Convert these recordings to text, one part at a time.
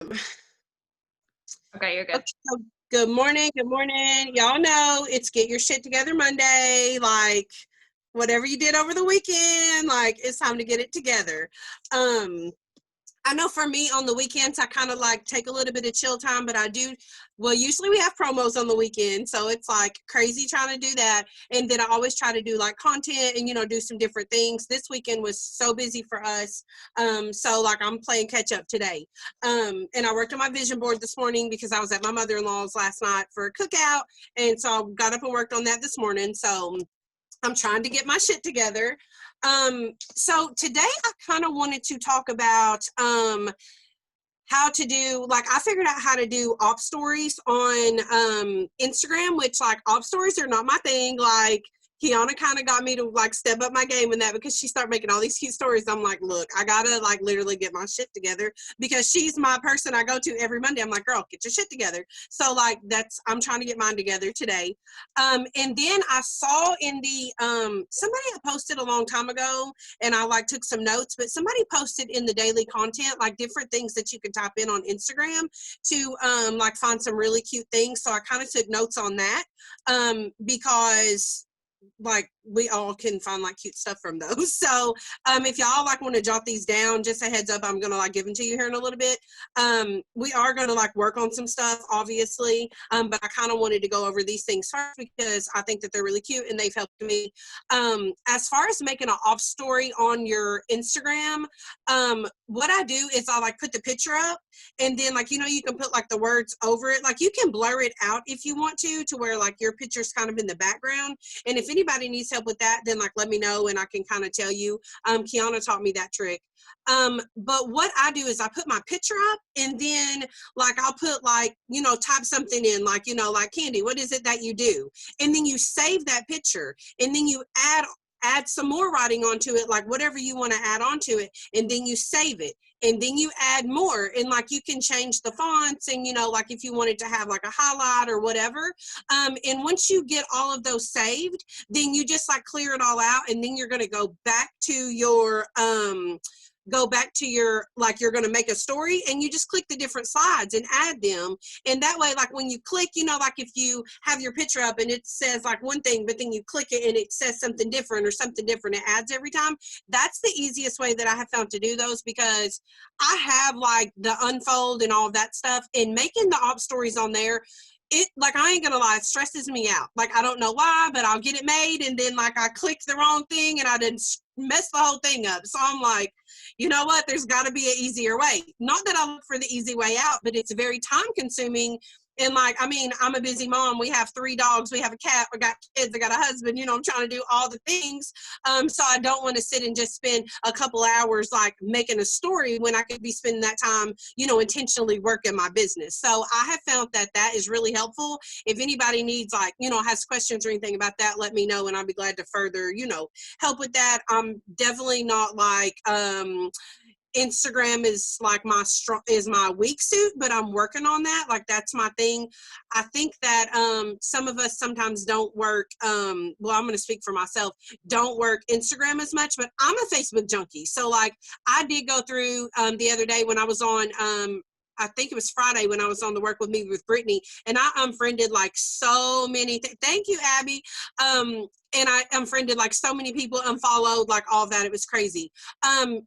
Okay, you're good. Okay, so good morning. Good morning. Y'all know it's Get Your Shit Together Monday. Like, whatever you did over the weekend, like, it's time to get it together. Um, I know for me on the weekends, I kind of like take a little bit of chill time, but usually we have promos on the weekend. So it's like crazy trying to do that. And then I always try to do like content and, do some different things. This weekend was so busy for us. So like I'm playing catch up today. And I worked on my vision board this morning because I was at my mother-in-law's last night for a cookout. And so I got up and worked on that this morning. So I'm trying to get my shit together. So today I kind of wanted to talk about how to do, like, I figured out how to do op stories on Instagram, which like op stories are not my thing. Like, Kiana kind of got me to like step up my game in that because she started making all these cute stories. I'm like, look, I gotta like literally get my shit together because she's my person I go to every Monday. I'm like, girl, get your shit together. So like I'm trying to get mine together today. And then I saw in the somebody had posted a long time ago and I like took some notes, but somebody posted in the daily content like different things that you could type in on Instagram to like find some really cute things. So I kind of took notes on that because like we all can find like cute stuff from those. So if y'all like want to jot these down, just a heads up, I'm gonna like give them to you here in a little bit. We are gonna like work on some stuff obviously, but I kind of wanted to go over these things first because I think that they're really cute and they've helped me. As far as making an off story on your Instagram, what I do is I like put the picture up and then like you can put like the words over it. Like you can blur it out if you want to where like your picture's kind of in the background. And if anybody needs help with that, then like let me know and I can kind of tell you. Kiana taught me that trick. But what I do is I put my picture up and then like I'll put like, type something in like, like Candi, what is it that you do? And then you save that picture and then you add some more writing onto it, like whatever you want to add onto it, and then you save it. And then you add more and like you can change the fonts and like if you wanted to have like a highlight or whatever. And once you get all of those saved, then you just like clear it all out and then you're going to go back to your like you're going to make a story and you just click the different slides and add them. And that way, like when you click, like if you have your picture up and it says like one thing, but then you click it and it says something different or something different, it adds every time. That's the easiest way that I have found to do those because I have like the unfold and all of that stuff and making the op stories on there. It like I ain't gonna lie, it stresses me out. Like I don't know why, but I'll get it made and then like I clicked the wrong thing and I didn't mess the whole thing up. So I'm like, you know what? There's got to be an easier way. Not that I look for the easy way out, but it's very time consuming. And like, I mean, I'm a busy mom. We have 3 dogs. We have a cat. We got kids. I got a husband. I'm trying to do all the things. So I don't want to sit and just spend a couple hours like making a story when I could be spending that time, intentionally working my business. So I have found that that is really helpful. If anybody needs like, has questions or anything about that, let me know and I'll be glad to further, help with that. I'm definitely not like, Instagram is like my weak suit, but I'm working on that. Like that's my thing. I think that some of us sometimes don't work well, I'm going to speak for myself, don't work Instagram as much, but I'm a Facebook junkie. So like I did go through the other day when I was on I think it was Friday when I was on the Work With Me with Brittany, and I unfriended like so many. Thank you, Abby. And I unfriended like so many people, unfollowed, like all of that. It was crazy. And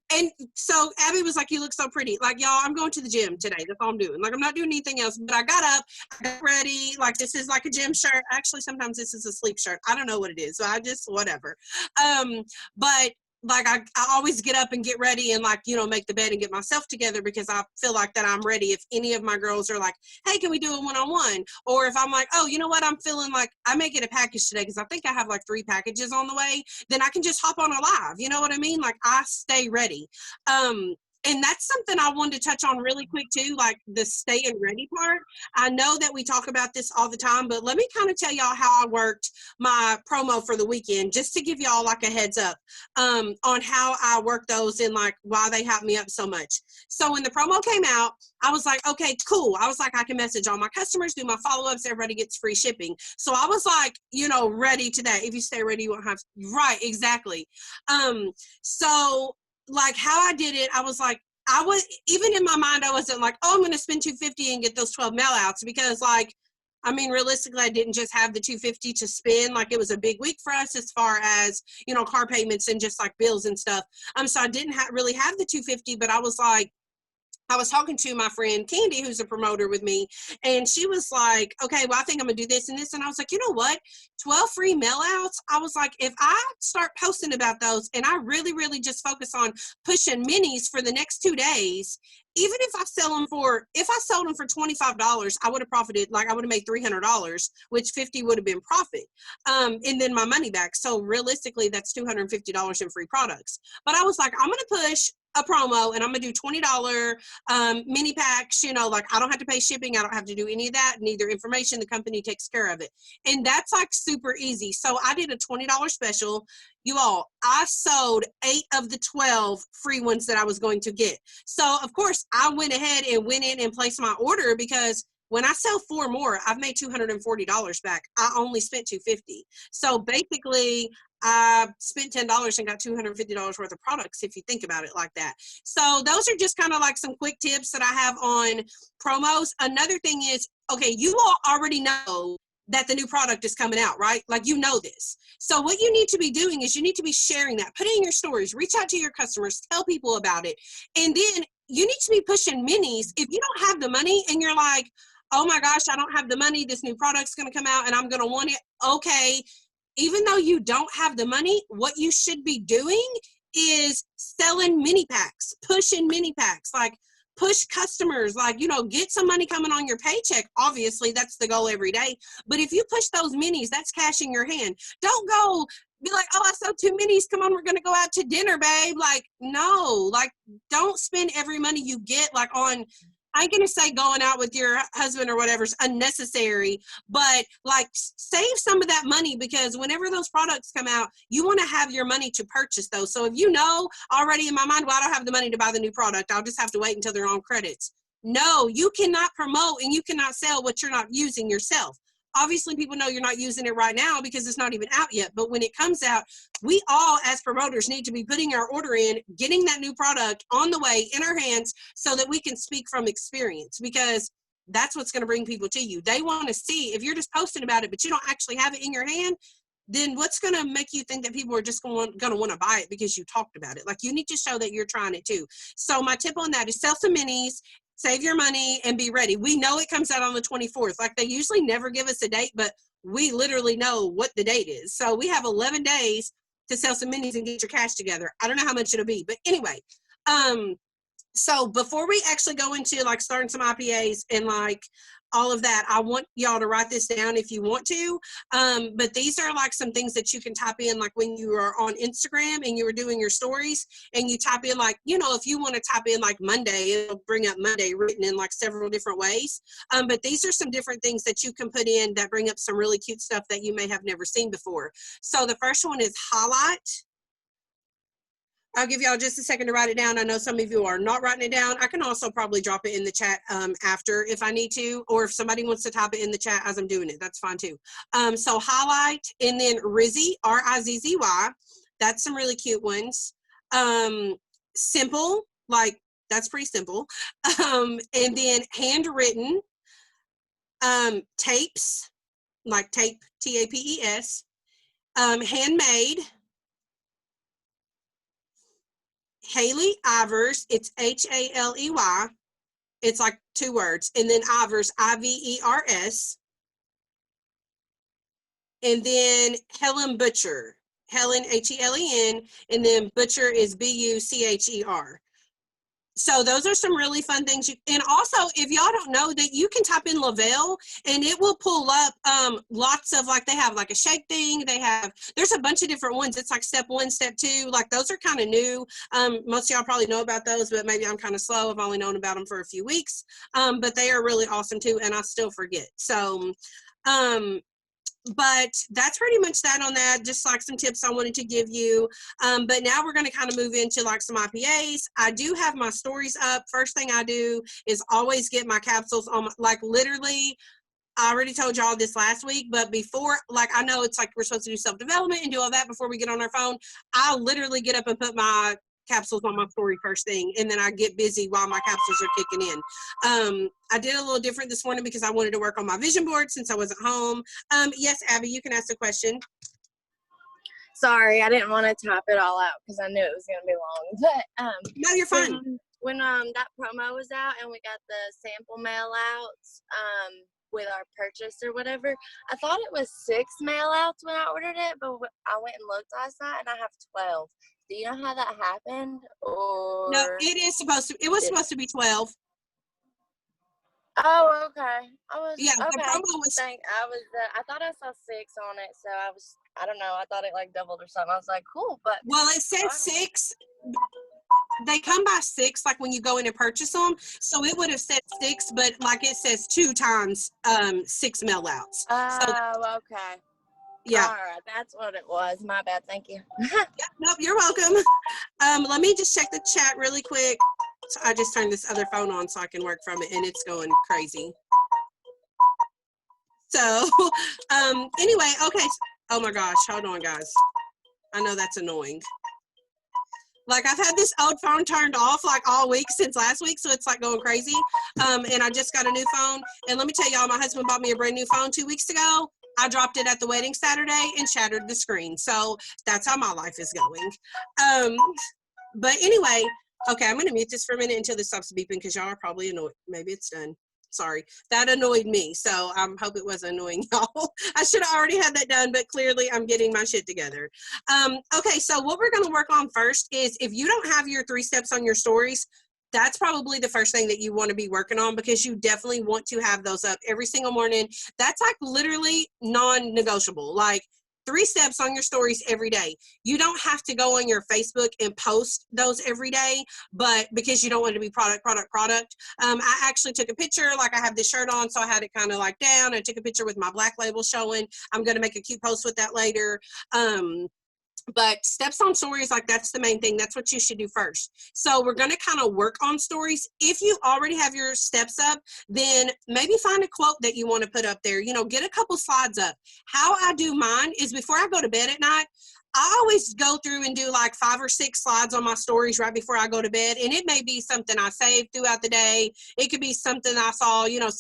so Abby was like, "You look so pretty." Like, y'all, I'm going to the gym today. That's all I'm doing. Like, I'm not doing anything else. But I got up, I got ready. Like, this is like a gym shirt. Actually, sometimes this is a sleep shirt. I don't know what it is. So I just whatever. But like I always get up and get ready and like, make the bed and get myself together because I feel like that I'm ready. If any of my girls are like, hey, can we do a one-on-one? Or if I'm like, oh, you know what? I'm feeling like I may get a package today because I think I have like 3 packages on the way. Then I can just hop on a live. You know what I mean? Like I stay ready. And that's something I wanted to touch on really quick too, like the staying ready part. I know that we talk about this all the time, but let me kind of tell y'all how I worked my promo for the weekend, just to give y'all like a heads up on how I work those and like why they hype me up so much. So when the promo came out, I was like, okay, cool. I was like, I can message all my customers, do my follow-ups, everybody gets free shipping. So I was like, ready to that. If you stay ready, you won't have, right, exactly. So like how I did it, I was like, I was, even in my mind, I wasn't like, oh, I'm going to spend $250 and get those 12 mail outs, because like, I mean, realistically, I didn't just have the $250 to spend. Like, it was a big week for us as far as, you know, car payments and just like bills and stuff. So I didn't really have the $250, but I was like, I was talking to my friend Candi, who's a promoter with me, and she was like, okay, well, I think I'm gonna do this and this. And I was like, you know what? 12 free mail outs. I was like, if I start posting about those and I really, really just focus on pushing minis for the next 2 days, even if I sell them for, if I sold them for $25, I would have profited, like I would have made $300, which 50 would have been profit. And then my money back. So realistically, that's $250 in free products. But I was like, I'm gonna push a promo and I'm gonna do $20 mini packs, you know, like I don't have to pay shipping, I don't have to do any of that, neither information, the company takes care of it. And that's like super easy. So I did a $20 special. You all, I sold 8 of the 12 free ones that I was going to get. So of course I went ahead and went in and placed my order, because when I sell 4 more, I've made $240 back. I only spent $250. So basically I spent $10 and got $250 worth of products, if you think about it like that. So those are just kind of like some quick tips that I have on promos. Another thing is, okay, you all already know that the new product is coming out, right? Like, you know this. So what you need to be doing is you need to be sharing that, put it in your stories, reach out to your customers, tell people about it. And then you need to be pushing minis. If you don't have the money and you're like, oh my gosh, I don't have the money, this new product's going to come out and I'm going to want it. Okay. Even though you don't have the money, what you should be doing is selling mini packs, pushing mini packs, like push customers, like, you know, get some money coming on your paycheck. Obviously, that's the goal every day. But if you push those minis, that's cash in your hand. Don't go be like, oh, I sold 2 minis. Come on, we're going to go out to dinner, babe. Like, no, like, don't spend every money you get, like, on, I ain't gonna say going out with your husband or whatever is unnecessary, but like save some of that money, because whenever those products come out, you want to have your money to purchase those. So if you know already in my mind, well, I don't have the money to buy the new product, I'll just have to wait until they're on credits. No, you cannot promote and you cannot sell what you're not using yourself. Obviously, people know you're not using it right now because it's not even out yet. But when it comes out, we all as promoters need to be putting our order in, getting that new product on the way in our hands so that we can speak from experience, because that's what's going to bring people to you. They want to see, if you're just posting about it, but you don't actually have it in your hand, then what's going to make you think that people are just going to want to buy it because you talked about it? Like, you need to show that you're trying it too. So my tip on that is sell some minis, save your money, and be ready. We know it comes out on the 24th. Like, they usually never give us a date, but we literally know what the date is. So we have 11 days to sell some minis and get your cash together. I don't know how much it'll be, but anyway, so before we actually go into like starting some IPAs and like all of that, I want y'all to write this down if you want to. But these are like some things that you can type in, like when you are on Instagram and you were doing your stories and you type in, like, you know, if you want to type in like Monday, it'll bring up Monday written in like several different ways. But these are some different things that you can put in that bring up some really cute stuff that you may have never seen before. So the first one is highlight. I'll give y'all just a second to write it down. I know some of you are not writing it down. I can also probably drop it in the chat after if I need to, or if somebody wants to type it in the chat as I'm doing it, that's fine too. So highlight, and then Rizzy, R-I-Z-Z-Y. That's some really cute ones. Simple, like that's pretty simple. And then handwritten, tapes, like tape, T-A-P-E-S, handmade, Haley Ivers, it's H-A-L-E-Y. It's like 2 words. And then Ivers, I-V-E-R-S. And then Helen Butcher, Helen, H-E-L-E-N. And then Butcher is B-U-C-H-E-R. So those are some really fun things. And also, if y'all don't know, that you can type in Lavelle and it will pull up lots of, like, they have like a shake thing. There's a bunch of different ones. It's like step 1, step 2. Like, those are kind of new. Most of y'all probably know about those, but maybe I'm kind of slow. I've only known about them for a few weeks. But they are really awesome too. And I still forget. So, but that's pretty much that on that, just like some tips I wanted to give you. But now we're going to kind of move into like some IPAs. I do have my stories up. First thing I do is always get my capsules on, like, literally, I already told y'all this last week, but before, like, I know it's like we're supposed to do self-development and do all that before we get on our phone. I literally get up and put my capsules on my story first thing, and then I get busy while my capsules are kicking in. I did a little different this morning because I wanted to work on my vision board since I wasn't home. Yes, Abby, you can ask a question. Sorry, I didn't want to type it all out because I knew it was going to be long. But No, you're fine. When that promo was out and we got the sample mail outs with our purchase or whatever, I thought it was 6 mail outs when I ordered it, but I went and looked last night and I have 12. Do you know how that happened? Or no, it was supposed to be 12. Oh, okay. Yeah, the Okay. promo was. I thought I saw 6 on it, so I don't know. I thought it like doubled or something. I was like, cool, but. Well, it says 6. They come by 6, like when you go in and purchase them. So it would have said 6, but like it says 2 times 6 mail outs. Oh, okay. Yeah. All right, that's what it was. My bad. Thank you. Yep, nope, you're welcome. Let me just check the chat really quick. So I just turned this other phone on so I can work from it, and it's going crazy. So, anyway, okay. Oh my gosh, hold on, guys. I know that's annoying. Like, I've had this old phone turned off like all week since last week, so it's like going crazy. And I just got a new phone. And let me tell y'all, my husband bought me a brand new phone 2 weeks ago. I dropped it at the wedding Saturday and shattered the screen. So that's how my life is going. But anyway, okay, I'm going to mute this for a minute until this stops beeping because y'all are probably annoyed. Maybe it's done. Sorry, that annoyed me. So I hope it wasn't annoying y'all. I should have already had that done, but clearly I'm getting my shit together. Okay, so what we're going to work on first is if you don't have your 3 steps on your stories, that's probably the first thing that you want to be working on because you definitely want to have those up every single morning. That's like literally non-negotiable. Like 3 steps on your stories every day. You don't have to go on your Facebook and post those every day, but because you don't want it to be product. I actually took a picture, like I have this shirt on, so I had it kind of like down. I took a picture with my black label showing. I'm going to make a cute post with that later. But steps on stories, like that's the main thing. That's what you should do first. So we're going to kind of work on stories. If you already have your steps up, then maybe find a quote that you want to put up there. You know, get a couple slides up. How I do mine is before I go to bed at night, I always go through and do like 5 or 6 slides on my stories right before I go to bed. And it may be something I saved throughout the day. It could be something I saw, you know,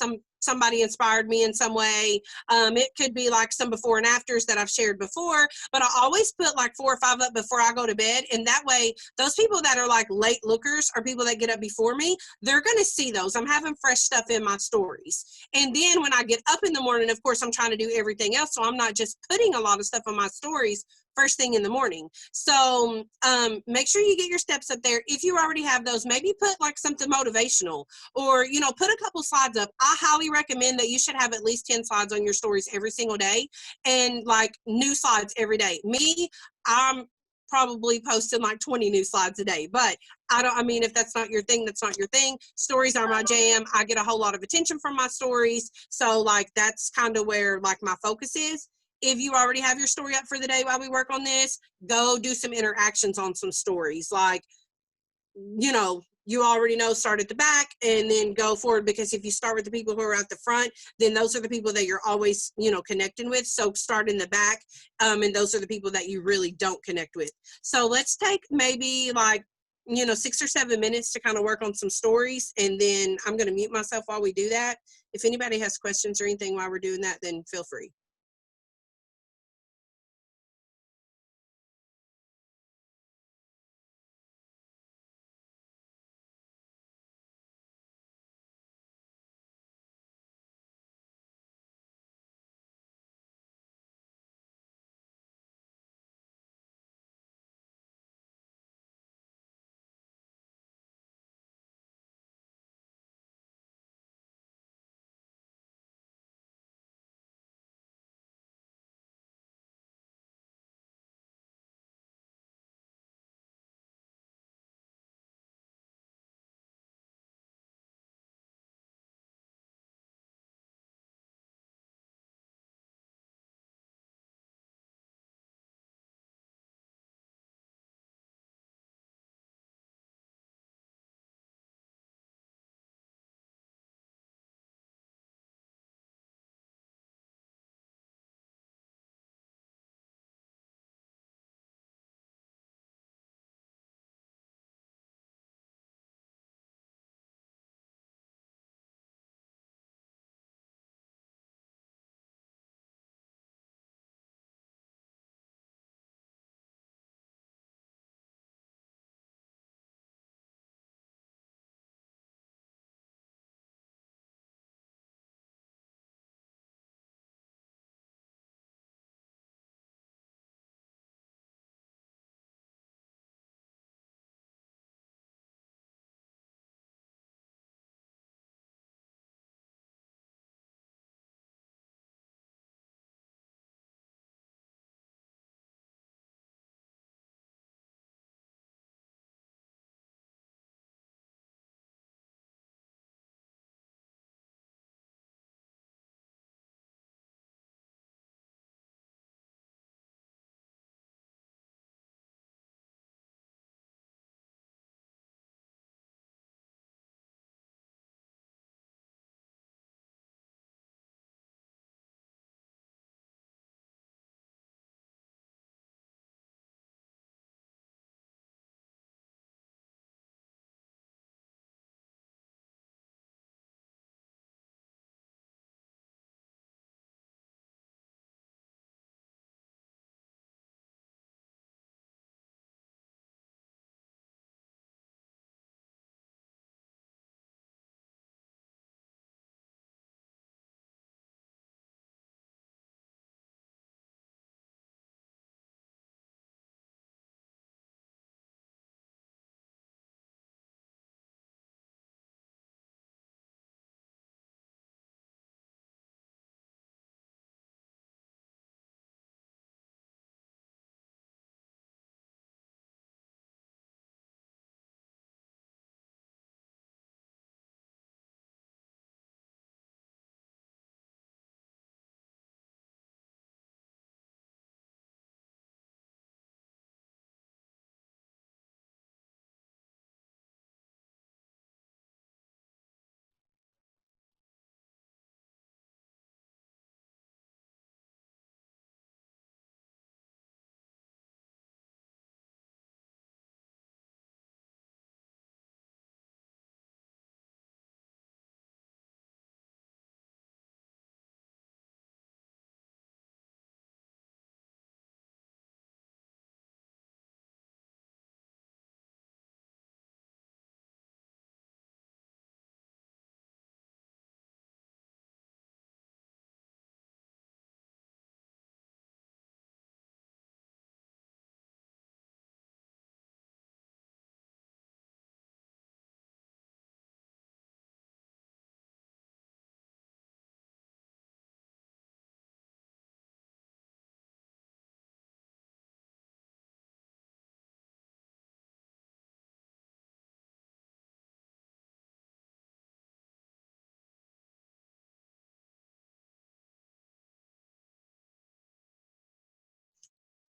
somebody inspired me in some way. It could be like some before and afters that I've shared before, but I always put like 4 or 5 up before I go to bed. And that way, those people that are like late lookers or people that get up before me, they're going to see those. I'm having fresh stuff in my stories. And then when I get up in the morning, of course, I'm trying to do everything else. So I'm not just putting a lot of stuff on my stories first thing in the morning. So make sure you get your steps up there. If you already have those, maybe put like something motivational or, you know, put a couple slides up. I highly recommend that you should have at least 10 slides on your stories every single day and like new slides every day. Me, I'm probably posting like 20 new slides a day, but I mean, if that's not your thing, that's not your thing. Stories are my jam. I get a whole lot of attention from my stories. So like, that's kind of where like my focus is. If you already have your story up for the day while we work on this, go do some interactions on some stories. Like, you know, you already know, start at the back and then go forward, because if you start with the people who are at the front, then those are the people that you're always, you know, connecting with. So start in the back, and those are the people that you really don't connect with. So let's take maybe like, you know, 6 or 7 minutes to kind of work on some stories, and then I'm going to mute myself while we do that. If anybody has questions or anything while we're doing that, then feel free.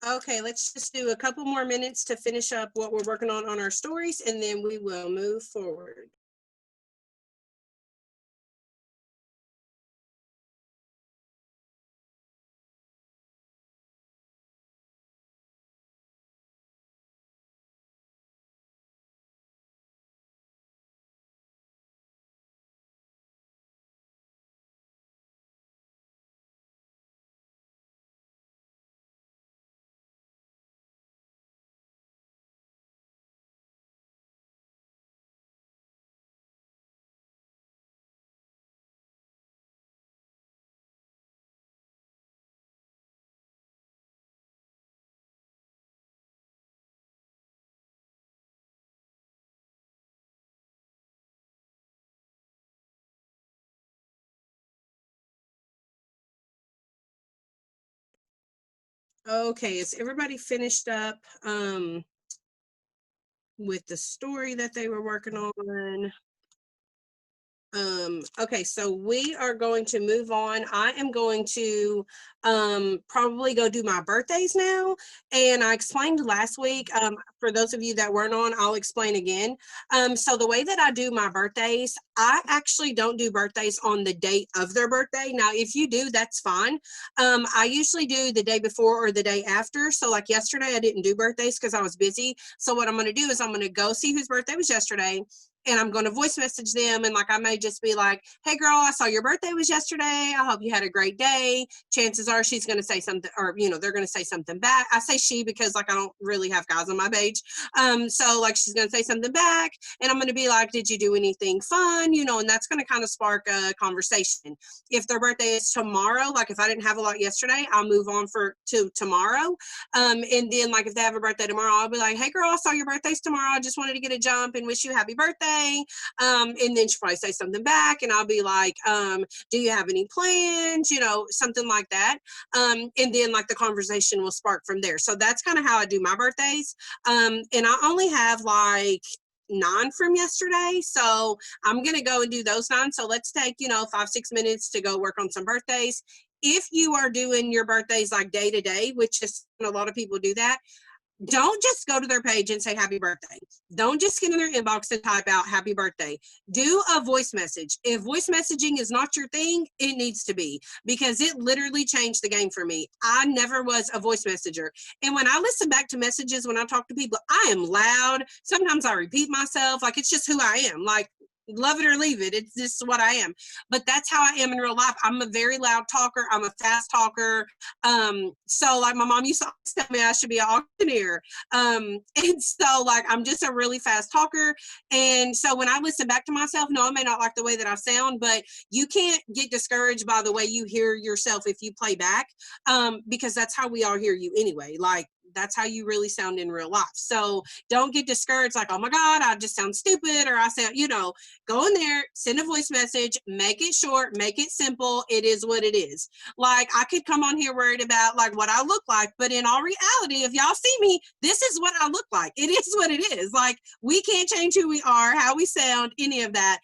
Okay, let's just do a couple more minutes to finish up what we're working on our stories, and then we will move forward. Okay, is everybody finished up with the story that they were working on? Okay, so we are going to move on. I am going to probably go do my birthdays now. And I explained last week, for those of you that weren't on, I'll explain again. So the way that I do my birthdays, I actually don't do birthdays on the date of their birthday. Now, if you do, that's fine. I usually do the day before or the day after. So like yesterday, I didn't do birthdays because I was busy. So what I'm going to do is I'm going to go see whose birthday was yesterday, and I'm going to voice message them. And like, I may just be like, hey girl, I saw your birthday was yesterday. I hope you had a great day. Chances are she's going to say something, or, they're going to say something back. I say she because like, I don't really have guys on my page. So like, she's going to say something back, and I'm going to be like, did you do anything fun? And that's going to kind of spark a conversation. If their birthday is tomorrow, like if I didn't have a lot yesterday, I'll move on to tomorrow. And then like if they have a birthday tomorrow, I'll be like, hey girl, I saw your birthday's tomorrow. I just wanted to get a jump and wish you happy birthday. And then she'll probably say something back, and I'll be like, do you have any plans? Something like that. And then like the conversation will spark from there. So that's kind of how I do my birthdays. And I only have like 9 from yesterday. So I'm going to go and do those 9. So let's take, 5-6 minutes to go work on some birthdays. If you are doing your birthdays like day to day, which is a lot of people do that, don't just go to their page and say happy birthday. Don't just get in their inbox and type out happy birthday. Do a voice message. If voice messaging is not your thing, it needs to be, because it literally changed the game for me. I never was a voice messenger. And when I listen back to messages, when I talk to people, I am loud. Sometimes I repeat myself. Like, it's just who I am. Like, love it or leave it. It's just what I am. But that's how I am in real life. I'm a very loud talker. I'm a fast talker. So like my mom used to tell me I should be an auctioneer. And so like I'm just a really fast talker. And so when I listen back to myself, no, I may not like the way that I sound, but you can't get discouraged by the way you hear yourself if you play back, because that's how we all hear you anyway. Like, that's how you really sound in real life. So don't get discouraged like, oh my God, I just sound stupid, or I sound, go in there, send a voice message, make it short, make it simple. It is what it is. Like, I could come on here worried about like what I look like, but in all reality, if y'all see me, this is what I look like. It is what it is. Like, we can't change who we are, how we sound, any of that.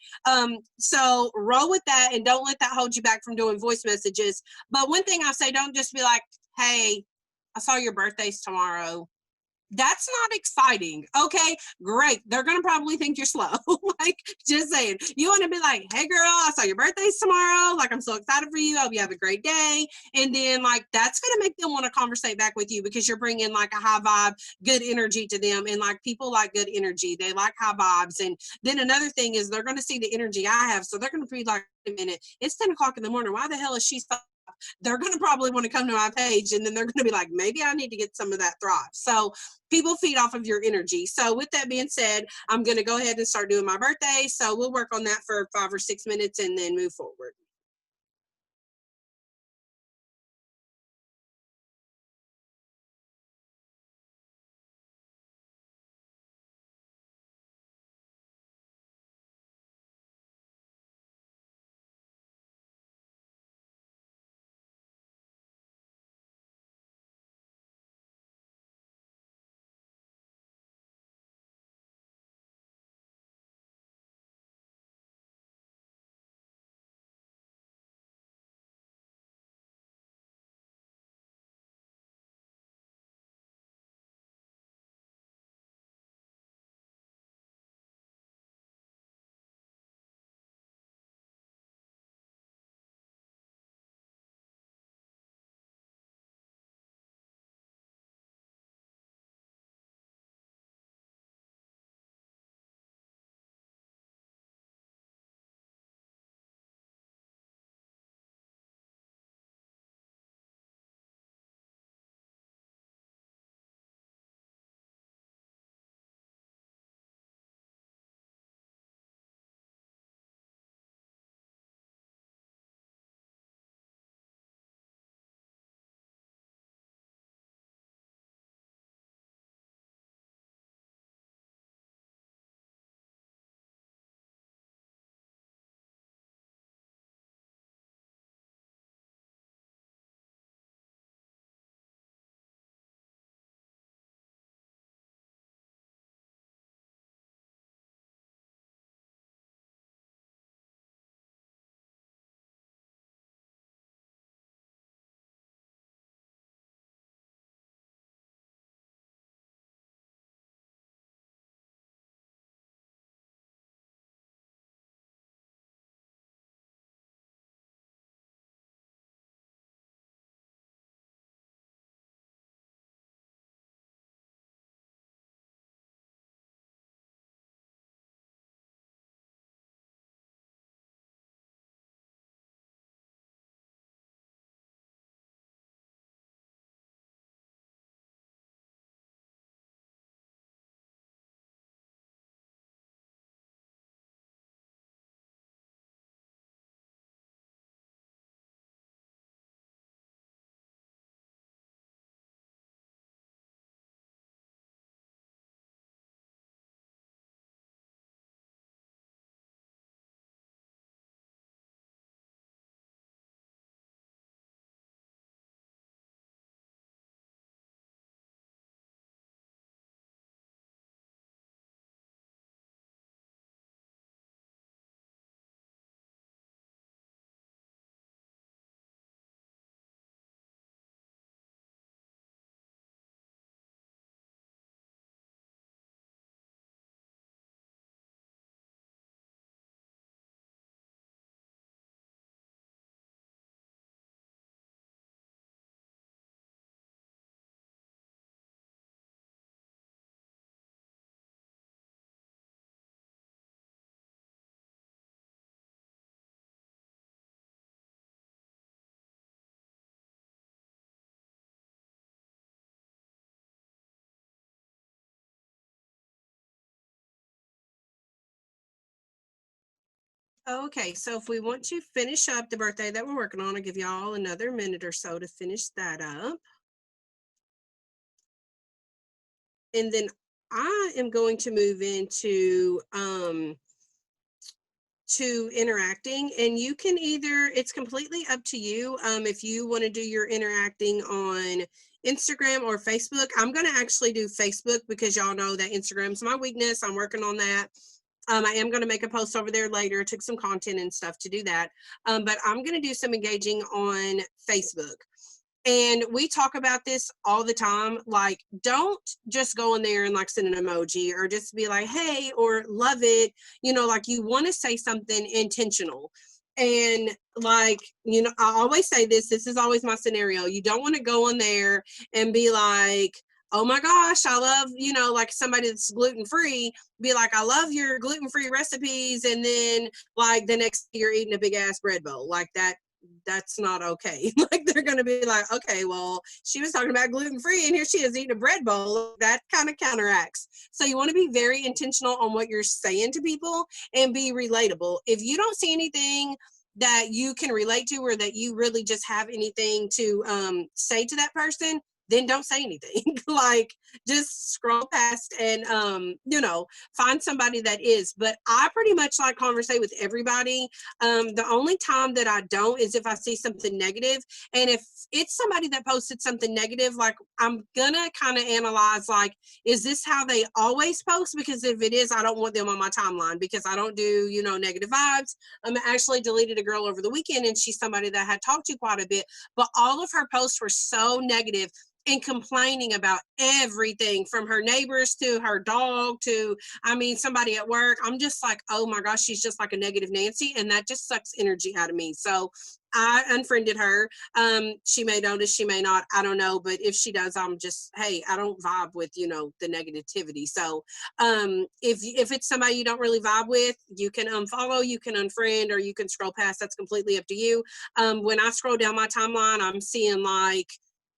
So roll with that, and don't let that hold you back from doing voice messages. But one thing I say, don't just be like, hey, I saw your birthday's tomorrow. That's not exciting. Okay, great. They're gonna probably think you're slow. Like, just saying. You want to be like, hey girl, I saw your birthday's tomorrow. Like, I'm so excited for you. I hope you have a great day. And then like that's gonna make them want to conversate back with you, because you're bringing like a high vibe, good energy to them. And like, people like good energy. They like high vibes. And then another thing is they're gonna see the energy I have. So they're gonna be like, wait a minute, it's 10 o'clock in the morning. Why the hell is she so, they're going to probably want to come to my page, and then they're going to be like, maybe I need to get some of that thrive. So people feed off of your energy. So with that being said, I'm going to go ahead and start doing my birthday. So we'll work on that for 5 or 6 minutes and then move forward. Okay, so if we want to finish up the birthday that we're working on, I'll give y'all another minute or so to finish that up. And then I am going to move into to interacting, and you can either, it's completely up to you, if you want to do your interacting on Instagram or Facebook. I'm going to actually do Facebook because y'all know that Instagram's my weakness. I'm working on that. I am going to make a post over there later. Took some content and stuff to do that. But I'm going to do some engaging on Facebook. And we talk about this all the time. Like, don't just go in there and like send an emoji or just be like, hey, or love it. You know, like you want to say something intentional. And like, you know, I always say this is always my scenario. You don't want to go in there and be like, oh my gosh, I love, you know, like somebody that's gluten free, be like, I love your gluten free recipes. And then like the next you're eating a big ass bread bowl like that. That's not okay. Like they're going to be like, okay, well, she was talking about gluten free and here she is eating a bread bowl. That kind of counteracts. So you want to be very intentional on what you're saying to people and be relatable. If you don't see anything that you can relate to or that you really just have anything to say to that person, then don't say anything. Like just scroll past and you know, find somebody that is. But I pretty much like conversate with everybody. The only time that I don't is if I see something negative. And if it's somebody that posted something negative, like I'm gonna kind of analyze, like, is this how they always post? Because if it is, I don't want them on my timeline because I don't do, you know, negative vibes. Actually deleted a girl over the weekend and she's somebody that I had talked to quite a bit, but all of her posts were so negative and complaining about everything from her neighbors to her dog to, I mean, somebody at work. I'm just like, oh my gosh, she's just like a negative Nancy. And that just sucks energy out of me. So I unfriended her. She may notice, she may not, I don't know. But if she does, I'm just, hey, I don't vibe with, you know, the negativity. So if it's somebody you don't really vibe with, you can unfollow, you can unfriend, or you can scroll past. That's completely up to you. When I scroll down my timeline, I'm seeing like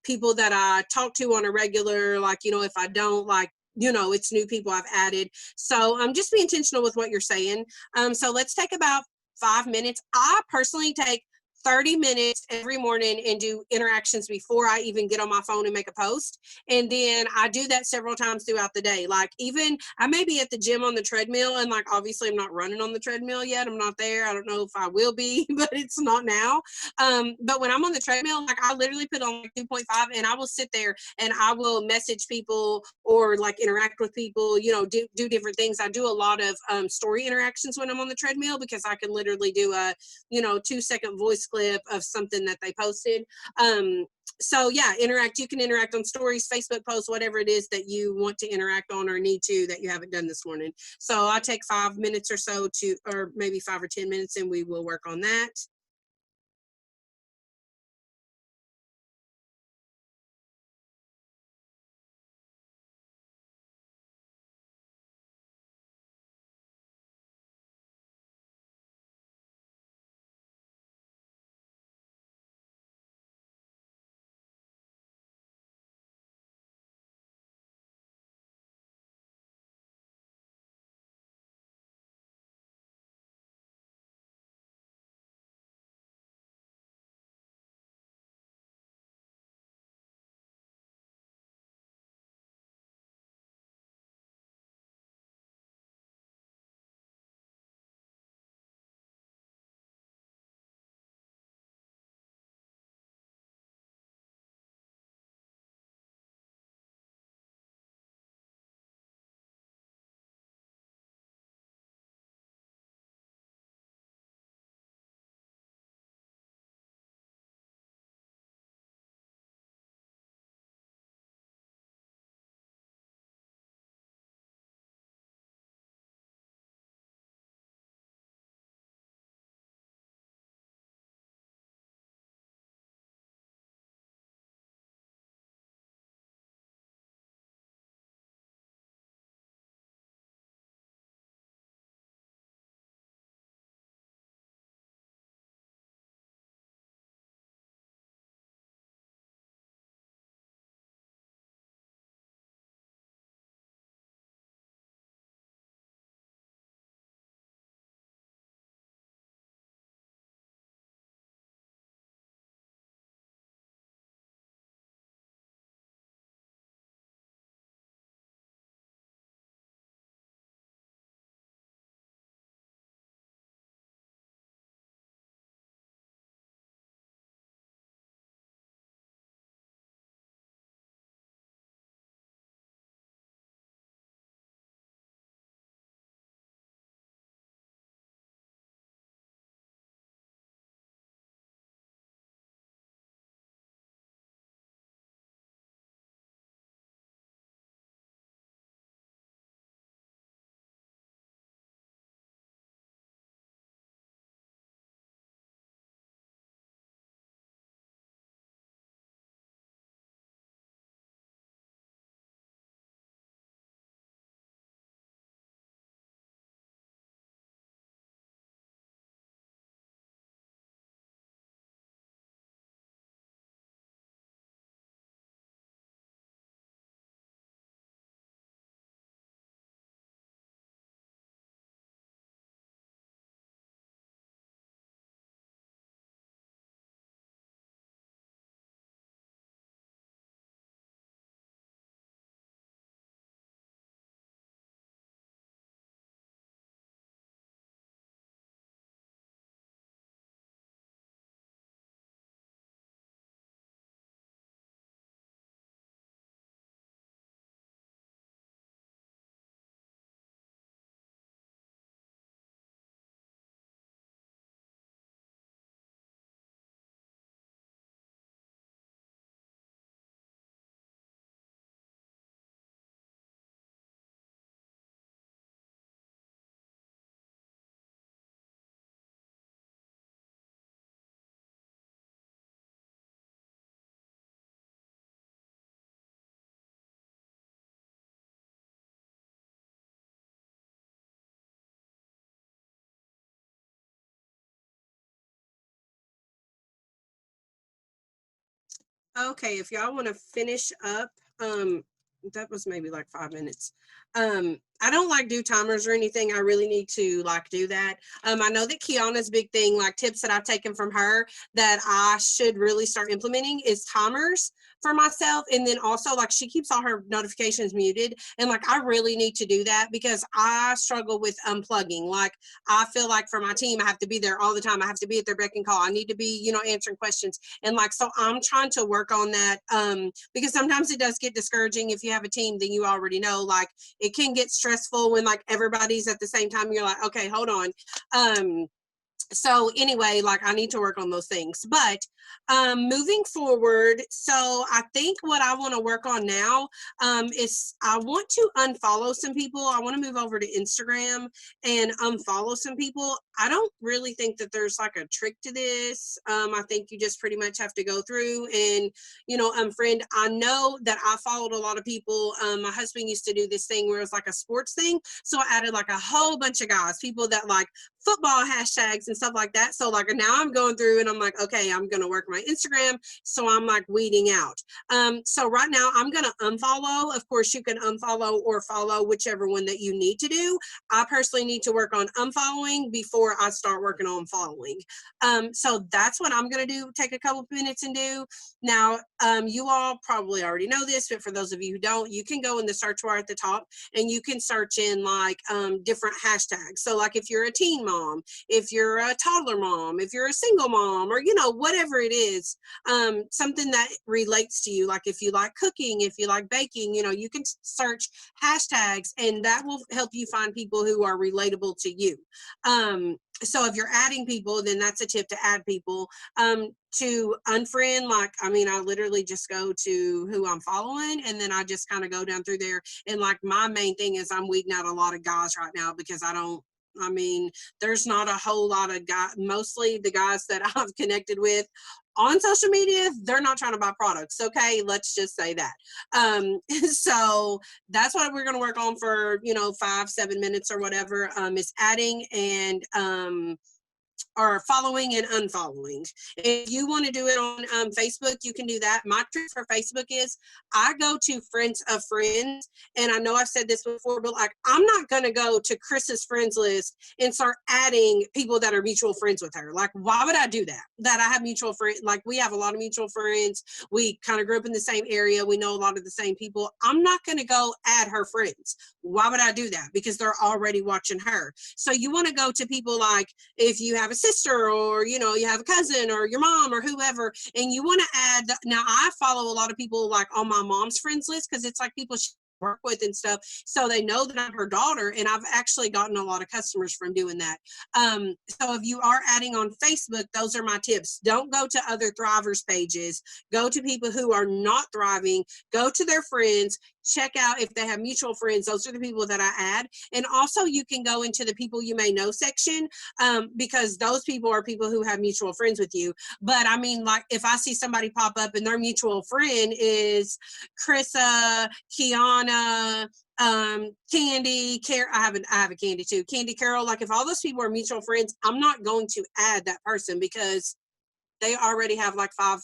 people that I talk to on a regular, like, you know, if I don't like, you know, it's new people I've added. So just be intentional with what you're saying. So let's take about 5 minutes. I personally take 30 minutes every morning and do interactions before I even get on my phone and make a post. And then I do that several times throughout the day. Like even I may be at the gym on the treadmill and like obviously I'm not running on the treadmill yet. I'm not there. I don't know if I will be, but it's not now. But when I'm on the treadmill, like I literally put on like 2.5 and I will sit there and I will message people or like interact with people, you know, do different things. I do a lot of story interactions when I'm on the treadmill because I can literally do a, you know, 2-second voice clip of something that they posted. So yeah, interact. You can interact on stories, Facebook posts, whatever it is that you want to interact on or need to that you haven't done this morning. So I take 5 minutes or so to, or maybe 5 or 10 minutes, and we will work on that. Okay, if y'all want to finish up, that was maybe like 5 minutes. I don't like do timers or anything. I really need to like do that. I know that Kiana's big thing, like tips that I've taken from her that I should really start implementing is timers for myself. And then also like she keeps all her notifications muted. And like I really need to do that because I struggle with unplugging. Like I feel like for my team, I have to be there all the time. I have to be at their beck and call. I need to be, answering questions. And like, so I'm trying to work on that because sometimes it does get discouraging if you have a team, then you already know, like it can get stressful when like everybody's at the same time. You're like, okay, hold on. So anyway, like I need to work on those things. But moving forward, so I think what I want to work on now is I want to unfollow some people. I want to move over to Instagram and unfollow some people. I don't really think that there's like a trick to this. I think you just pretty much have to go through and unfriend. I know that I followed a lot of people. My husband used to do this thing where it was like a sports thing, so I added like a whole bunch of guys, people that like football hashtags and stuff like that. So like now I'm going through and I'm like, okay, I'm gonna work my Instagram. So I'm like weeding out. So right now I'm gonna unfollow. Of course, you can unfollow or follow, whichever one that you need to do. I personally need to work on unfollowing before I start working on following. So that's what I'm gonna do. Take a couple minutes and do. Now, you all probably already know this, but for those of you who don't, you can go in the search bar at the top and you can search in like different hashtags. So like if you're a teen mom, if you're a toddler mom, if you're a single mom, or whatever it is, something that relates to you. Like if you like cooking, if you like baking, you can search hashtags and that will help you find people who are relatable to you. So if you're adding people, then that's a tip to add people. To unfriend, like I mean, I literally just go to who I'm following and then I just kind of go down through there. And like my main thing is I'm weeding out a lot of guys right now because I mean, there's not a whole lot of guys. Mostly the guys that I've connected with on social media, they're not trying to buy products. Okay, let's just say that. So that's what we're going to work on for 5-7 minutes or whatever. Is adding and or following and unfollowing. If you want to do it on Facebook, you can do that. My trick for Facebook is I go to friends of friends. And I know I've said this before, but like I'm not going to go to Chris's friends list and start adding people that are mutual friends with her. Like, why would I do that? That I have mutual friends. Like we have a lot of mutual friends. We kind of grew up in the same area. We know a lot of the same people. I'm not going to go add her friends. Why would I do that? Because they're already watching her. So you want to go to people like if you have a sister or you have a cousin or your mom or whoever and you want to add. Now I follow a lot of people like on my mom's friends list because it's like people she work with and stuff, so they know that I'm her daughter, and I've actually gotten a lot of customers from doing that. So if you are adding on Facebook, those are my tips. Don't go to other thrivers pages. Go to people who are not thriving. Go to their friends, check out if they have mutual friends. Those are the people that I add. And also you can go into the people you may know section, because those people are people who have mutual friends with you. But I mean, like if I see somebody pop up and their mutual friend is Krissa, Kiana, Candy, I have a Candy too, Candy Carol. Like if all those people are mutual friends, I'm not going to add that person because they already have like 5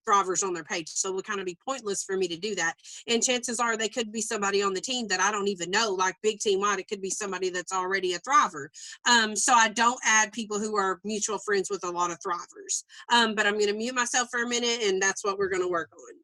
thrivers on their page. So it would kind of be pointless for me to do that. And chances are they could be somebody on the team that I don't even know, like big team wide. It could be somebody that's already a thriver. So I don't add people who are mutual friends with a lot of thrivers. But I'm going to mute myself for a minute and that's what we're going to work on.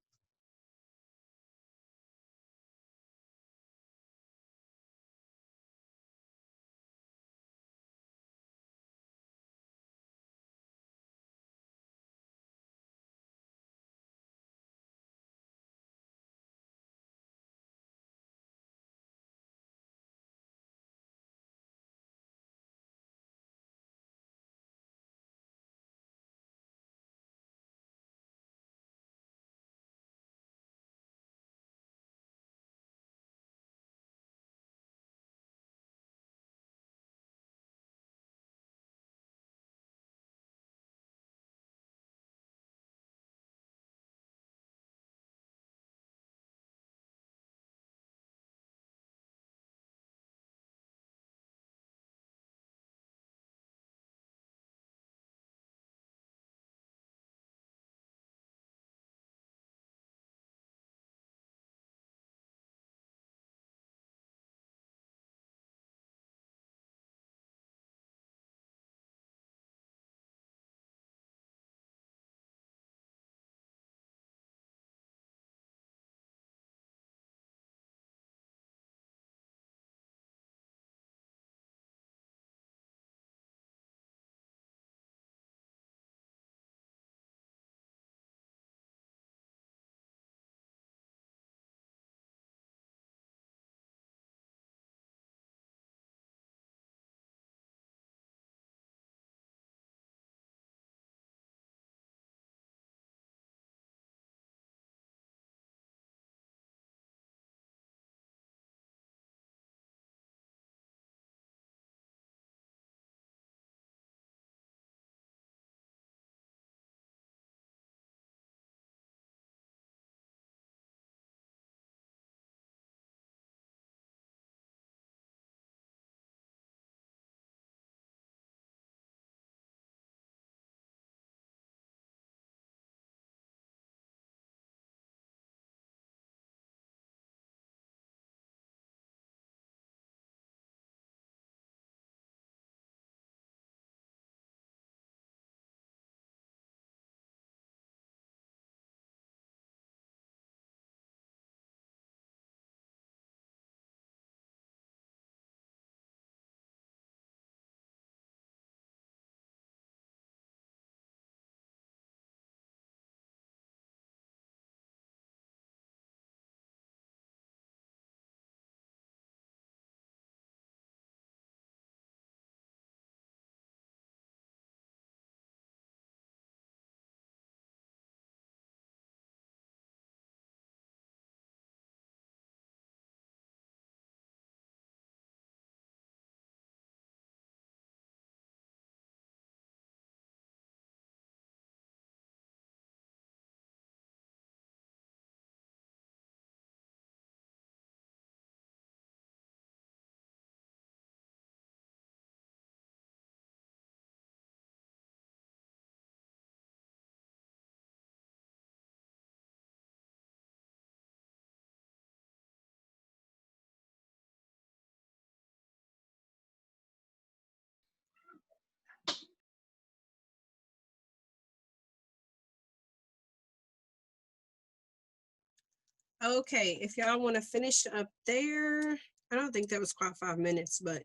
Okay, if y'all want to finish up there, I don't think that was quite 5 minutes, but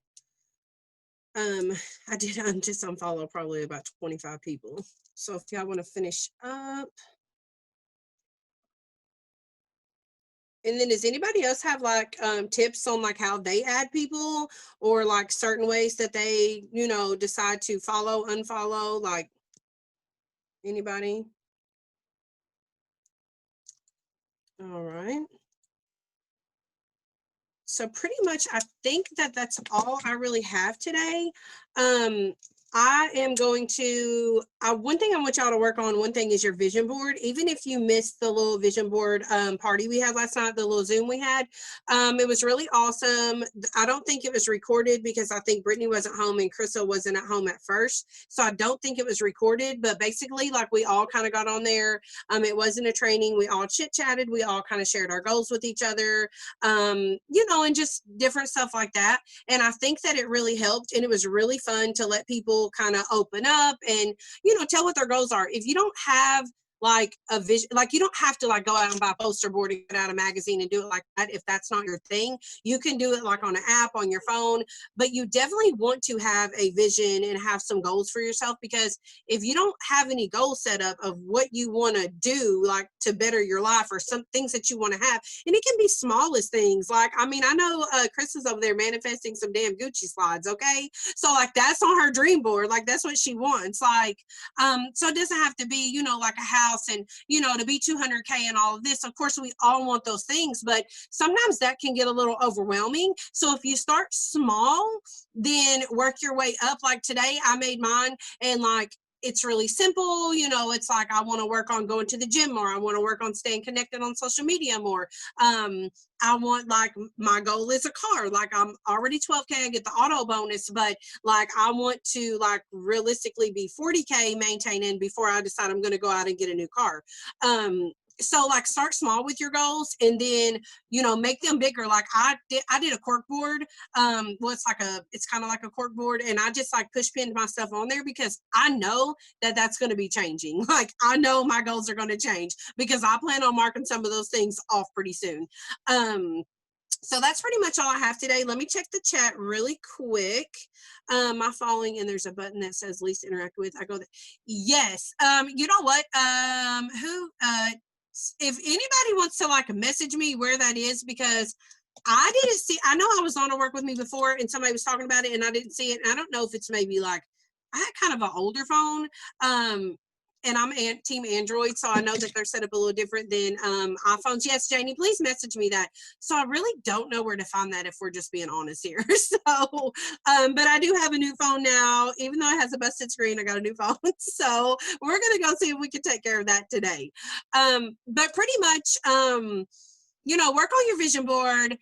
I did just unfollow probably about 25 people. So if y'all want to finish up, and then does anybody else have like tips on like how they add people or like certain ways that they, you know, decide to follow, unfollow, like anybody? All right. So pretty much I think that that's all I really have today. I am going to one thing I want y'all to work on. One thing is your vision board. Even if you missed the little vision board party we had last night, the little Zoom we had, it was really awesome. I don't think it was recorded because I think Brittany wasn't home and Krista wasn't at home at first, so I don't think it was recorded. But basically, like, we all kind of got on there. It wasn't a training. We all chit chatted. We all kind of shared our goals with each other, you know, and just different stuff like that. And I think that it really helped, and it was really fun to let people kind of open up and, you know, tell what their goals are. If you don't have like a vision, like, you don't have to like go out and buy a poster board and get out a magazine and do it like that. If that's not your thing, you can do it like on an app on your phone, but you definitely want to have a vision and have some goals for yourself, because if you don't have any goals set up of what you want to do, like to better your life, or some things that you want to have, and it can be smallest things. Like, I mean, I know Chris is over there manifesting some damn Gucci slides. Okay. So like, that's on her dream board. Like, that's what she wants. Like, so it doesn't have to be, you know, like a house and, you know, to be 200K and all of this. Of course, we all want those things, but sometimes that can get a little overwhelming. So if you start small, then work your way up. Like today I made mine, and like, it's really simple. You know, it's like, I want to work on going to the gym more. I want to work on staying connected on social media more. I want, like, my goal is a car. Like, I'm already 12K, I get the auto bonus, but like, I want to like realistically be 40K maintaining before I decide I'm going to go out and get a new car. So like, start small with your goals, and then, you know, make them bigger. Like I did a cork board. Well, it's kind of like a cork board, and I just like push pinned my stuff on there because I know that that's going to be changing. Like, I know my goals are going to change because I plan on marking some of those things off pretty soon. So that's pretty much all I have today. Let me check the chat really quick. My following, and there's a button that says least interact with. I go there. Yes. You know what? Who if anybody wants to like message me where that is, because I didn't see, I know I was on to work with me before and somebody was talking about it and I didn't see it. And I don't know if it's maybe like, I had kind of an older phone. And I'm team Android, so I know that they're set up a little different than iPhones. Yes, Janie, please message me that. So I really don't know where to find that, if we're just being honest here. So, but I do have a new phone now. Even though it has a busted screen, I got a new phone. So we're going to go see if we can take care of that today. But pretty much, you know, work on your vision board.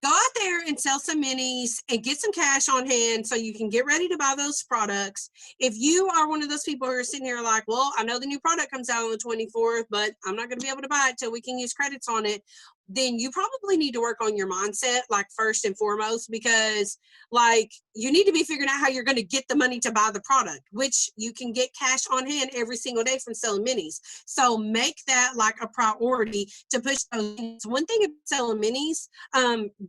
Go out there and sell some minis and get some cash on hand so you can get ready to buy those products. If you are one of those people who are sitting here like, well, I know the new product comes out on the 24th, but I'm not going to be able to buy it till we can use credits on it, then you probably need to work on your mindset, like, first and foremost, because like, you need to be figuring out how you're going to get the money to buy the product, which you can get cash on hand every single day from selling minis. So make that like a priority to push those. One thing about selling minis,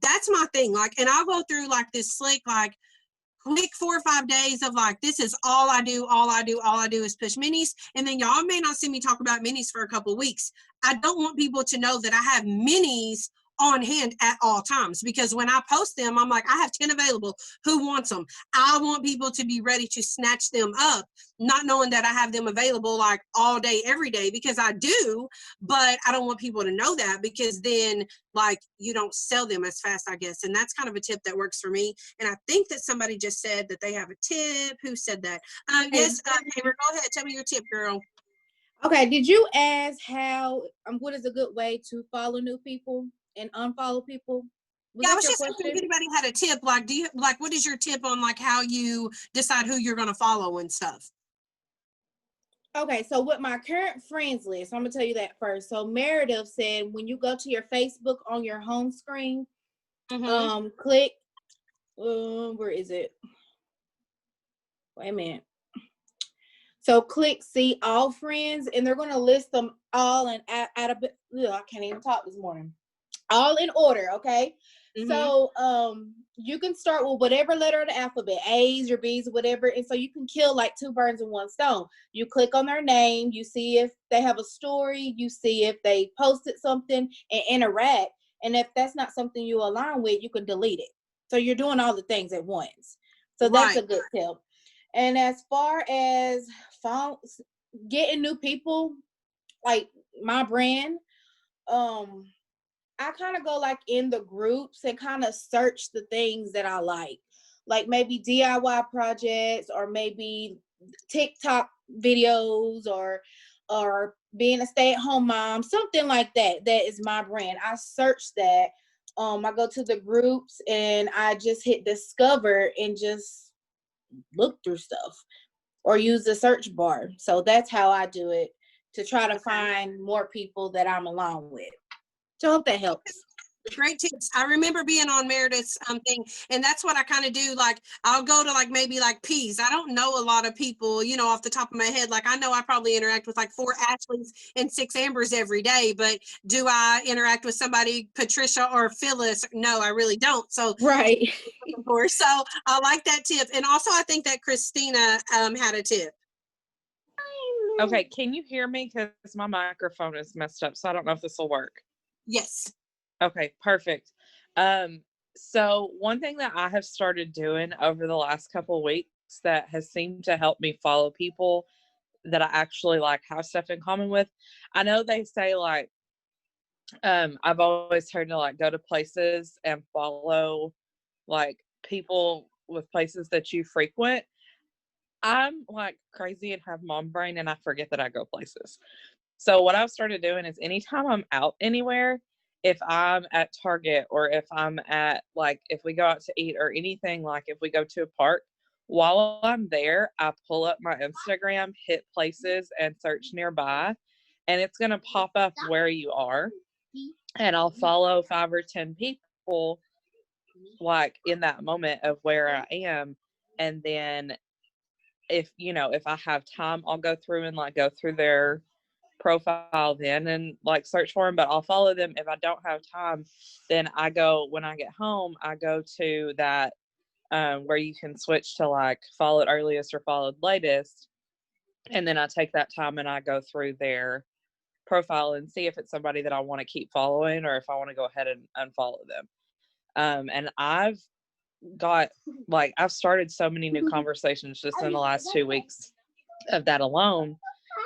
that's my thing. Like, and I'll go through like this slick, like, quick 4 or 5 days of like, this is all I do, all I do, all I do is push minis. And then y'all may not see me talk about minis for a couple of weeks. I don't want people to know that I have minis on hand at all times, because when I post them, I'm like, I have 10 available. Who wants them? I want people to be ready to snatch them up, not knowing that I have them available like all day, every day, because I do, but I don't want people to know that, because then like, you don't sell them as fast, I guess. And that's kind of a tip that works for me. And I think that somebody just said that they have a tip. Who said that? Yes, Taylor, go ahead. Tell me your tip, girl. Okay, did you ask how what is a good way to follow new people and unfollow people? Was Yeah, I that was your just asking if question? anybody had a tip. Like, do you like, what is your tip on like how you decide who you're going to follow and stuff? Okay, so with my current friends list, I'm gonna tell you that first. So Meredith said when you go to your Facebook on your home screen, Mm-hmm. click where is it? Wait a minute. So click see all friends, and they're going to list them all and add a bit. I can't even talk this morning. All in order, okay? Mm-hmm. So you can start with whatever letter of the alphabet, A's or B's or whatever, and so you can kill like 2 birds in 1 stone. You click on their name, you see if they have a story, you see if they posted something and interact, and if that's not something you align with, you can delete it. So you're doing all the things at once. So that's a good tip. And as far as getting new people, like my brand, I kind of go like in the groups and kind of search the things that I like maybe DIY projects or maybe TikTok videos or being a stay-at-home mom, something like that. That is my brand. I search that. I go to the groups and I just hit discover and just look through stuff or use the search bar. So that's how I do it to try to find more people that I'm along with. So I hope that helps. Great tips. I remember being on Meredith's thing, and that's what I kind of do. Like, I'll go to like maybe like P's. I don't know a lot of people, you know, off the top of my head. Like, I know I probably interact with like 4 Ashleys and 6 Ambers every day, but do I interact with somebody, Patricia or Phyllis? No, I really don't. So, right. So I like that tip. And also, I think that Christina had a tip. Okay, can you hear me? Because my microphone is messed up, so I don't know if this will work. Yes. Okay, perfect. So one thing that I have started doing over the last couple of weeks that has seemed to help me follow people that I actually like have stuff in common with. I know they say like, I've always heard to like go to places and follow like people with places that you frequent. I'm like crazy and have mom brain and I forget that I go places. So what I've started doing is anytime I'm out anywhere, if I'm at Target or if I'm at like, if we go out to eat or anything, like if we go to a park, while I'm there, I pull up my Instagram, hit places and search nearby, and it's going to pop up where you are. And I'll follow 5 or 10 people like in that moment of where I am. And then if, you know, if I have time, I'll go through and like go through their profile then and like search for them, but I'll follow them. If I don't have time, then I go, when I get home, I go to that where you can switch to like followed earliest or followed latest, and then I take that time and I go through their profile and see if it's somebody that I want to keep following or if I want to go ahead and unfollow them. And I've got like, I've started so many new conversations just in the last 2 weeks of that alone,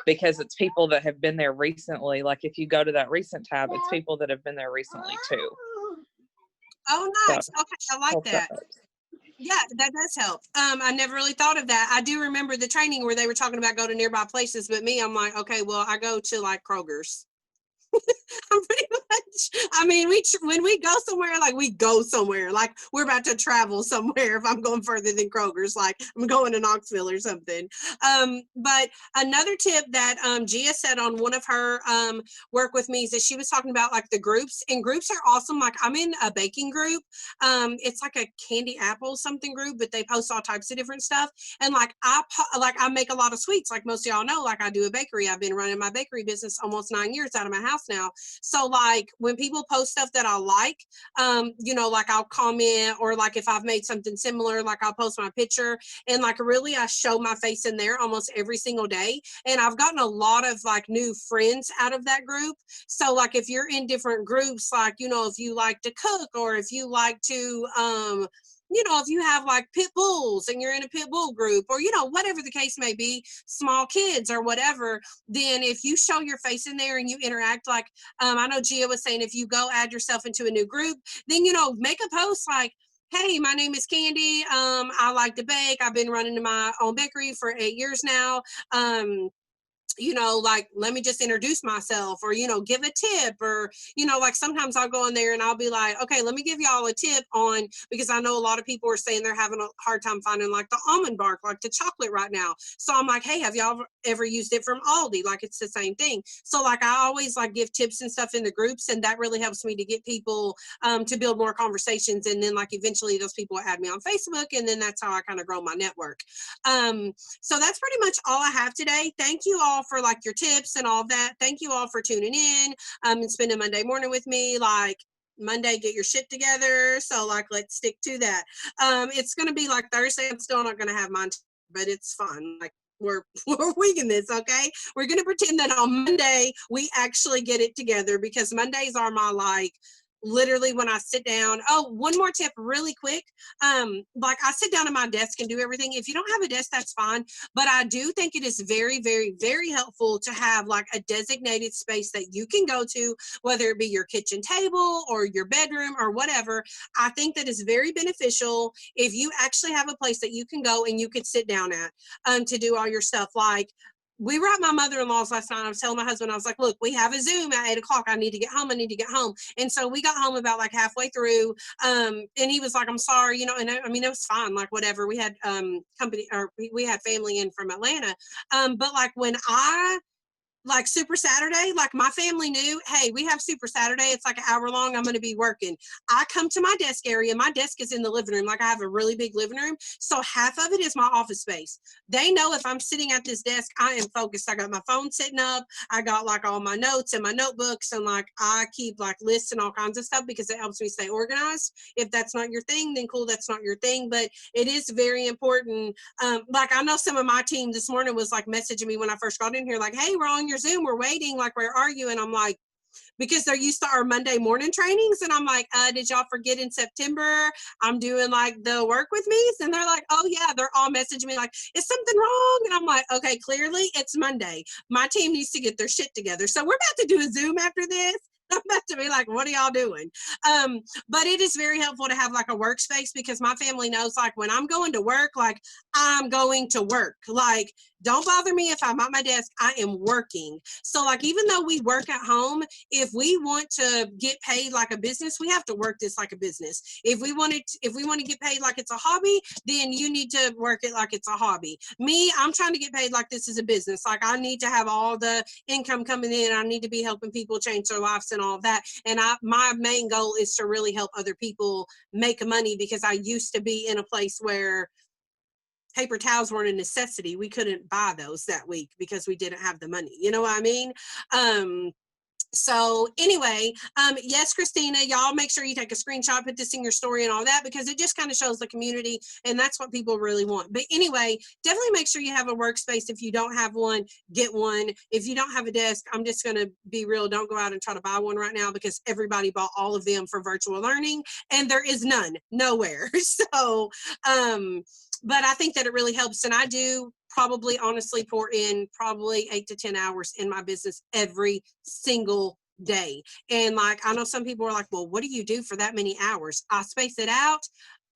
because it's people that have been there recently. Like if you go to that recent tab, it's people that have been there recently too. Oh, nice. So, okay, I like that. Yeah, that does help. I never really thought of that. I do remember the training where they were talking about go to nearby places, but me, I'm like, okay, well, I go to like Kroger's. I'm pretty much, I mean, when we go somewhere, like we go somewhere, like we're about to travel somewhere. If I'm going further than Kroger's, like I'm going to Knoxville or something. But another tip that Gia said on one of her work with me is that she was talking about like the groups, and groups are awesome. Like I'm in a baking group. It's like a candy apple something group, but they post all types of different stuff. And like I make a lot of sweets, like most of y'all know, like I do a bakery. I've been running my bakery business almost 9 years out of my house now. So like when people post stuff that I like, you know, like I'll comment, or like if I've made something similar, like I'll post my picture, and like really I show my face in there almost every single day. And I've gotten a lot of like new friends out of that group. So like if you're in different groups, like, you know, if you like to cook, or if you like to, you know, if you have like pit bulls and you're in a pit bull group, or, you know, whatever the case may be, small kids or whatever, then if you show your face in there and you interact, like I know Gia was saying, if you go add yourself into a new group, then, you know, make a post like, hey, my name is Candi. I like to bake. I've been running my own bakery for 8 years now. you know, like, let me just introduce myself, or, you know, give a tip, or, you know, like sometimes I'll go in there and I'll be like, okay, let me give y'all a tip on, because I know a lot of people are saying they're having a hard time finding like the almond bark, like the chocolate right now. So I'm like, hey, have y'all ever used it from Aldi? Like, it's the same thing. So like, I always like give tips and stuff in the groups, and that really helps me to get people to build more conversations. And then like eventually those people will add me on Facebook, and then that's how I kind of grow my network. So that's pretty much all I have today. Thank you all for like your tips and all that. Thank you all for tuning in and spending Monday morning with me. Like, Monday, get your shit together. So like, let's stick to that. It's gonna be like Thursday. I'm still not gonna have mine, but it's fun. Like, we're winging this, okay? We're gonna pretend that on Monday we actually get it together, because Mondays are my like, literally when I sit down. Oh, one more tip really quick. Like, I sit down at my desk and do everything. If you don't have a desk, that's fine. But I do think it is very, very, very helpful to have like a designated space that you can go to, whether it be your kitchen table or your bedroom or whatever. I think that is very beneficial if you actually have a place that you can go and you could sit down at to do all your stuff. Like, we were at my mother-in-law's last night. I was telling my husband, I was like, look, we have a Zoom at 8 o'clock. I need to get home. I need to get home. And so we got home about like halfway through. And he was like, I'm sorry, you know, and I mean, it was fine. Like, whatever. We had company, or we had family in from Atlanta. But like, when like Super Saturday, like my family knew, hey, we have Super Saturday. It's like an hour long. I'm going to be working. I come to my desk area. My desk is in the living room. Like, I have a really big living room. So half of it is my office space. They know if I'm sitting at this desk, I am focused. I got my phone sitting up. I got like all my notes and my notebooks, and like I keep like lists and all kinds of stuff because it helps me stay organized. If that's not your thing, then cool, that's not your thing. But it is very important. Like, I know some of my team this morning was like messaging me when I first got in here, like, hey, we're on your Zoom, we're waiting, like, where are you? And I'm like, because they're used to our Monday morning trainings, and I'm like, did y'all forget in September I'm doing like the work with me? And they're like, oh yeah. They're all messaging me like, is something wrong? And I'm like, okay, clearly it's Monday. My team needs to get their shit together. So we're about to do a Zoom after this. I'm about to be like, what are y'all doing? But it is very helpful to have like a workspace, because my family knows, like, when I'm going to work, like, I'm going to work. Like, don't bother me if I'm at my desk, I am working. So like, even though we work at home, if we want to get paid like a business, we have to work this like a business. If we want to get paid like it's a hobby, then you need to work it like it's a hobby. Me, I'm trying to get paid like this is a business. Like, I need to have all the income coming in. I need to be helping people change their lives and all of that. And my main goal is to really help other people make money, because I used to be in a place where paper towels weren't a necessity. We couldn't buy those that week because we didn't have the money. You know what I mean? So anyway, yes, Christina, y'all make sure you take a screenshot, put this in your story and all that, because it just kind of shows the community, and that's what people really want. But anyway, definitely make sure you have a workspace. If you don't have one, get one. If you don't have a desk, I'm just going to be real. Don't go out and try to buy one right now, because everybody bought all of them for virtual learning, and there is none nowhere. So, but I think that it really helps. And I do probably honestly pour in probably 8 to 10 hours in my business every single day. And like, I know some people are like, well, what do you do for that many hours? I space it out,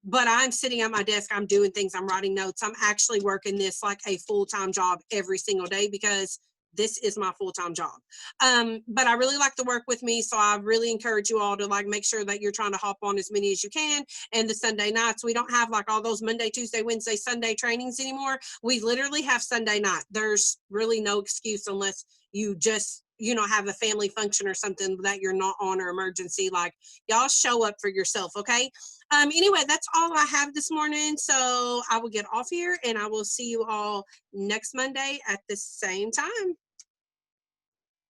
but I'm sitting at my desk, I'm doing things, I'm writing notes. I'm actually working this like a full-time job every single day, because this is my full-time job. But I really like to work with me. So I really encourage you all to like make sure that you're trying to hop on as many as you can. And the Sunday nights, we don't have like all those Monday, Tuesday, Wednesday, Sunday trainings anymore. We literally have Sunday night. There's really no excuse, unless you just, you know, have a family function or something that you're not on, or emergency. Like, y'all show up for yourself. Okay. Anyway, that's all I have this morning. So I will get off here, and I will see you all next Monday at the same time.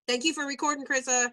Thank you for recording, Krissa.